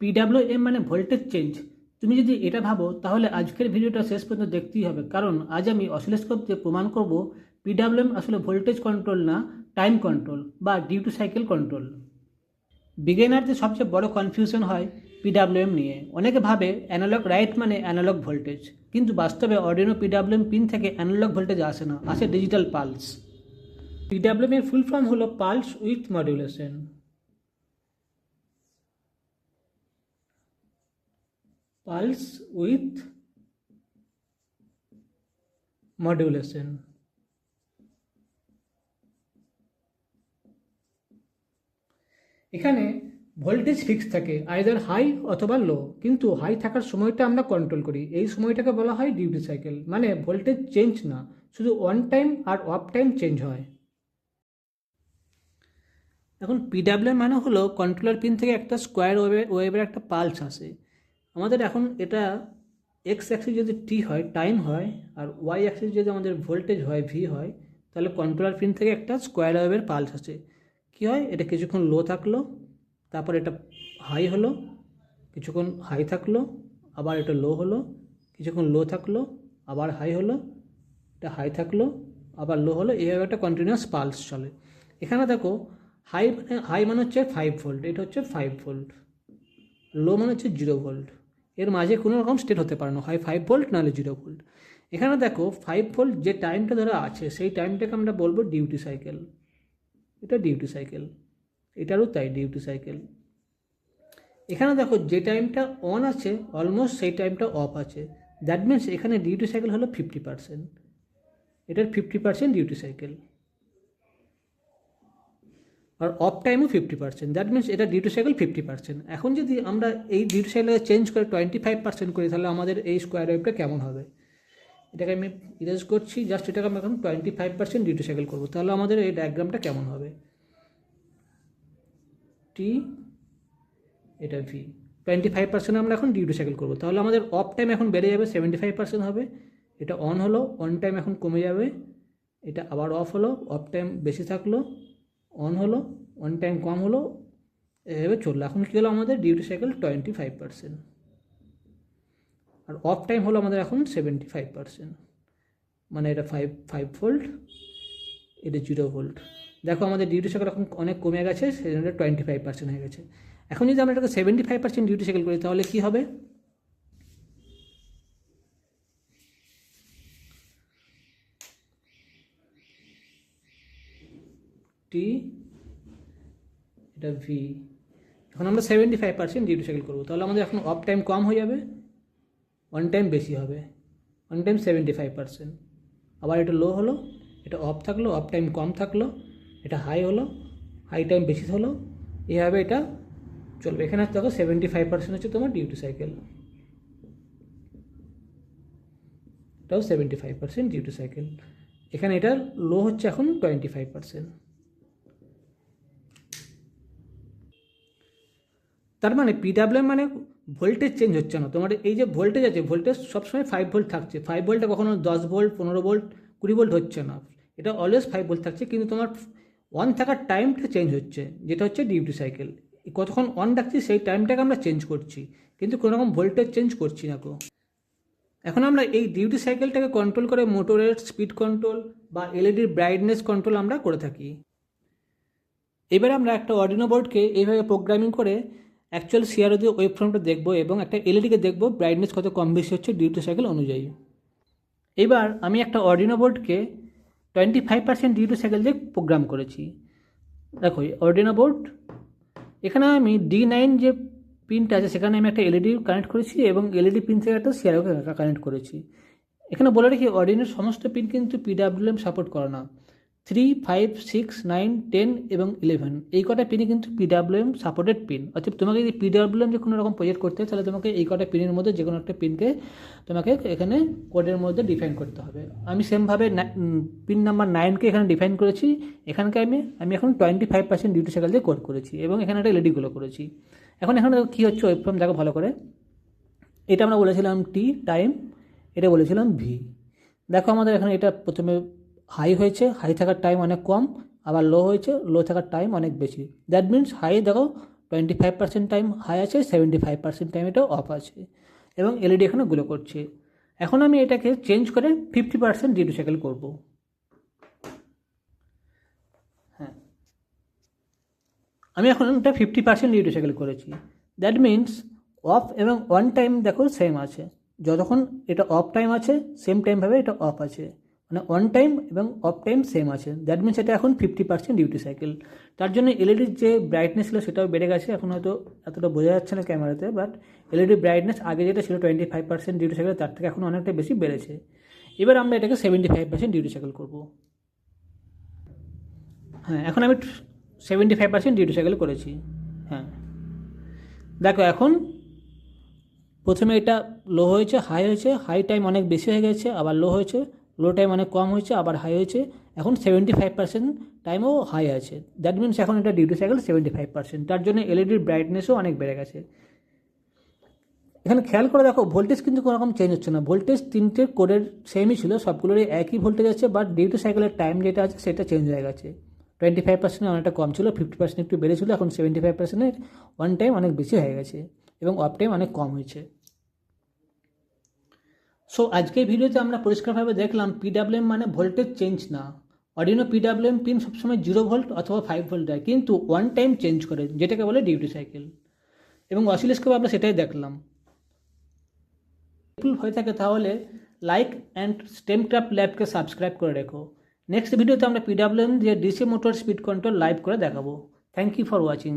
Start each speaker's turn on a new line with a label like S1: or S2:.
S1: PWM মানে voltage change. তুমি যদি এটা ভাবো তাহলে আজকের ভিডিওটা শেষ পর্যন্ত দেখতেই হবে, কারণ আজ আমি অসিলোস্কোপ দিয়ে প্রমাণ করব পিডাব্লিউএম আসলে ভোল্টেজ কন্ট্রোল না, টাইম কন্ট্রোল বা ডিউটি সাইকেল কন্ট্রোল। বিগিনারদের সবচেয়ে বড় কনফিউশন হয় পিডাব্লিউএম নিয়ে। অনেকে ভাবে অ্যানালগ রাইট মানে অ্যানালগ ভোল্টেজ, কিন্তু বাস্তবে অর্ডিনো পিডাব্লিউএম পিন থেকে অ্যানালগ ভোল্টেজ আসে না, আসে ডিজিটাল পালস। পিডাব্লিউএম এর ফুল ফর্ম হলো pulse with modulation. Pulse with modulation. এখানে ভোল্টেজ ফিক্স থাকে, আইদার হাই অথবা লো, কিন্তু হাই থাকার সময়টা আমরা কন্ট্রোল করি। এই সময়টাকে বলা হয় ডিউটি সাইকেল। মানে ভোল্টেজ চেঞ্জ না, শুধু অন টাইম আর অফ টাইম চেঞ্জ হয়। এখন পিডাব্লিউএম মানে হলো কন্ট্রোলার পিন থেকে একটা স্কোয়ার ওয়েভের একটা পালস আসে। আমাদের এখন এটা এক্স অ্যাক্সিস যদি টি হয়, টাইম হয়, আর ওয়াই অ্যাক্সিস যদি আমাদের ভোল্টেজ হয়, ভি হয়, তাহলে কন্ট্রোলার পিন থেকে একটা স্কোয়ার ওয়েভের পালস আসে। কী হয়, এটা কিছুক্ষণ লো থাকলো, তারপর এটা হাই হলো, কিছুক্ষণ হাই থাকলো, আবার এটা লো হলো, কিছুক্ষণ লো থাকলো, আবার হাই হলো, এটা হাই থাকলো, আবার লো হলো, এইভাবে একটা কন্টিনিউয়াস পালস চলে। এখানে দেখো হাই মানে হচ্ছে 5 ভোল্ট, এটা হচ্ছে 5 ভোল্ট। লো মানে হচ্ছে 0 ভোল্ট। এর মাঝে কোনো রকম স্টেট হতে পারে না, হয় 5 ভোল্ট নাহলে 0 ভোল্ট। এখানে দেখো 5 ভোল্ট যে টাইমটা ধরা আছে, সেই টাইমটাকে আমরা বলবো ডিউটি সাইকেল। এটা ডিউটি সাইকেল, এটারও তাই ডিউটি সাইকেল। এখানে দেখো যে টাইমটা অন আছে অলমোস্ট সেই টাইমটা অফ আছে, দ্যাট মিনস এখানে ডিউটি সাইকেল হলো 50%, এটার 50% ডিউটি সাইকেল। আর অফ টাইমও 50%, দ্যাট মিনস এটা ডিউটি সাইকেল 50%। এখন যদি আমরা এই ডিউটি সাইকেলকে চেঞ্জ করে 25% করি, তাহলে আমাদের এই স্কোয়ার ওয়েভটা কেমন হবে? এটাকে আমি ইরেজ করছি, জাস্ট এটাকে আমি এখন 25% ডিউটি সাইকেল করবো, তাহলে আমাদের এই ডায়াগ্রামটা কেমন হবে? টি, এটা ভি, 25% আমরা এখন ডিউটি সাইকেল করবো, তাহলে আমাদের অফ টাইম এখন বেড়ে যাবে, 75% হবে। এটা অন হলো, অন টাইম এখন কমে যাবে, এটা আবার অফ হলো, অফ টাইম বেশি থাকলো, অন হলো, অন টাইম কম হলো, এভাবে চললো। এখন কী হলো আমাদের ডিউটি সাইকেল 25%, আর অফ টাইম হলো আমাদের এখন 75%। মানে এটা 5 ভোল্ট, এটা 0 ভোল্ট। দেখো আমাদের ডিউটি সাইকেল এখন অনেক কমে গেছে, সেই জন্য 25% হয়ে গেছে। এখন যদি আমরা এটাকে 75% ডিউটি সাইকেল করি, তাহলে কী হবে? টি, এটা ভি। এখন আমরা 75% ডিউটি সাইকেল করবো, তাহলে আমাদের এখন অফ টাইম কম হয়ে যাবে, অন টাইম বেশি হবে। অন টাইম 75%, আবার এটা লো হলো, এটা অফ থাকলো, অফ টাইম কম থাকলো, এটা হাই হলো, হাই টাইম বেশি হলো, এইভাবে এটা চলবে। এখানে দেখো 75% হচ্ছে তোমার ডিউটি সাইকেল, এটাও 75% ডিউটি সাইকেল। এখানে এটা লো হচ্ছে এখন 25%। তার মানে পিডাব্লিউএম মানে ভোল্টেজ চেঞ্জ হচ্ছে না। তোমার এই যে ভোল্টেজ আছে, ভোল্টেজ সবসময় 5 ভোল্ট থাকছে। 5 ভোল্টে কখনো 10 ভোল্ট, 15 ভোল্ট, 20 ভোল্ট হচ্ছে না, এটা অলওয়েজ 5 ভোল্ট থাকছে। কিন্তু তোমার অন থাকার টাইমটা চেঞ্জ হচ্ছে, যেটা হচ্ছে ডিউটি সাইকেল। কতক্ষণ অন রাখছি সেই টাইমটাকে আমরা চেঞ্জ করছি, কিন্তু কোনো রকম ভোল্টেজ চেঞ্জ করছি না গো। এখন আমরা এই ডিউটি সাইকেলটাকে কন্ট্রোল করে মোটরের স্পিড কন্ট্রোল বা এলইডির ব্রাইটনেস কন্ট্রোল আমরা করে থাকি। এবার আমরা একটা অর্ডিনো বোর্ডকে এইভাবে প্রোগ্রামিং করে অ্যাকচুয়াল সিআরও দিয়ে ওয়েব ফর্মটা দেখবো, এবং একটা এলইডিকে দেখবো ব্রাইটনেস কত কম বেশি হচ্ছে ডিউটি সাইকেল অনুযায়ী। এবার আমি একটা অর্ডিনো বোর্ডকে 25% ডিউটি সাইকেল দিয়ে প্রোগ্রাম করেছি। দেখো অর্ডিনো বোর্ড, এখানে আমি D9 যে পিনটা আছে সেখানে আমি একটা এলইডি কানেক্ট করেছি, এবং এলইডি পিন থেকে একটা সিআরওকে কানেক্ট করেছি। এখানে বলে রাখি অর্ডিনোর সমস্ত পিন কিন্তু পিডাব্লিউএম সাপোর্ট করে না। 3, 5, 6, 9, 10 এবং 11 এই কটা পিনই কিন্তু পিডাব্লিউএম সাপোর্টেড পিন। অর্থাৎ তোমাকে যদি পিডাব্লিউএম যে কোনো রকম প্রজেক্ট করতে হয়, তাহলে তোমাকে এই কটা পিনের মধ্যে যে কোনো একটা পিনকে তোমাকে এখানে কোডের মধ্যে ডিফাইন করতে হবে। আমি সেমভাবে পিন নাম্বার 9কে এখানে ডিফাইন করেছি। এখানকে আমি এখন 25% ডিউটি সাইকেল দিয়ে কোড করেছি, এবং এখানে একটা এলইডিগুলো করেছি। এখন এখানে কী হচ্ছে ওয়েব ফর্ম দেখো ভালো করে। এটা আমরা বলেছিলাম টি টাইম, এটা বলেছিলাম ভি। দেখো আমাদের এখানে এটা প্রথমে হাই হয়েছে, হাই থাকার টাইম অনেক কম, আবার লো হয়েছে, লো থাকার টাইম অনেক বেশি। দ্যাট মিনস হাই দেখো 25% টাইম হাই আছে, 75% টাইম এটা অফ আছে, এবং এলইডি এখানে গ্লো করছে। এখন আমি এটাকে চেঞ্জ করে 50% ডিউটি সাইকেল করব। হ্যাঁ, আমি এখন এটা 50% ডিউটি সাইকেল করেছি। দ্যাট মিনস অফ এবং অন টাইম দেখো সেম আছে, যতক্ষণ এটা অফ টাইম আছে সেম টাইমভাবে এটা অফ আছে, মানে অন টাইম এবং অফ টাইম সেম আছে। দ্যাট মিনস এটা এখন 50% ডিউটি সাইকেল। তার জন্য এলইডির যে ব্রাইটনেস ছিল সেটাও বেড়ে গেছে, এখন হয়তো এতটা বোঝা যাচ্ছে না ক্যামেরাতে, বাট এলইডি ব্রাইটনেস আগে যেটা ছিল 25% ডিউটি সাইকেল তার থেকে এখন অনেকটা বেশি বেড়েছে। এবার আমরা এটাকে 75% ডিউটি সাইকেল করব। হ্যাঁ, এখন আমি 75% ডিউটি সাইকেল করেছি। হ্যাঁ, দেখো এখন প্রথমে এটা লো হয়েছে, হাই হয়েছে, হাই টাইম অনেক বেশি হয়ে গেছে, আবার লো হয়েছে, লো টাইম অনেক কম হয়েছে, আবার হাই হয়েছে, এখন 75% টাইমও হাই আছে। দ্যাট মিনস এখন এটা ডিউটি সাইকেল 75%। তার জন্য এলইডির ব্রাইটনেসও অনেক বেড়ে গেছে। এখানে খেয়াল করে দেখো ভোল্টেজ কিন্তু কোনো রকম চেঞ্জ হচ্ছে না, ভোল্টেজ তিনটে কোডের সেমই ছিল, সবগুলোরই একই ভোল্টেজ আছে, বাট ডিউটি সাইকেলের টাইম যেটা আছে সেটা চেঞ্জ হয়ে গেছে। 25% অনেকটা কম ছিল, 50% একটু বেড়েছিল, এখন 75% অন টাইম অনেক বেশি হয়ে গেছে এবং অফ টাইম অনেক কম হয়েছে। সো আজকের ভিডিওতে আমরা পরিষ্কারভাবে দেখলাম পিডাব্লিউএম মানে ভোল্টেজ চেঞ্জ না। অর্ডিনো পিডাব্লিউএম পিন সবসময় 0 ভোল্ট অথবা 5 ভোল্ট দেয়, কিন্তু ওয়ান টাইম চেঞ্জ করে, যেটাকে বলে ডিউটি সাইকেল। এবং অসিলোস্কোপে আমরা সেটাই দেখলাম। হয়ে থাকে তাহলে লাইক অ্যান্ড স্টেমক্রাফট ল্যাবকে সাবস্ক্রাইব করে রেখো। নেক্সট ভিডিওতে আমরা পিডাব্লিউএম দিয়ে DC motor speed control live করে দেখাবো। Thank you for watching.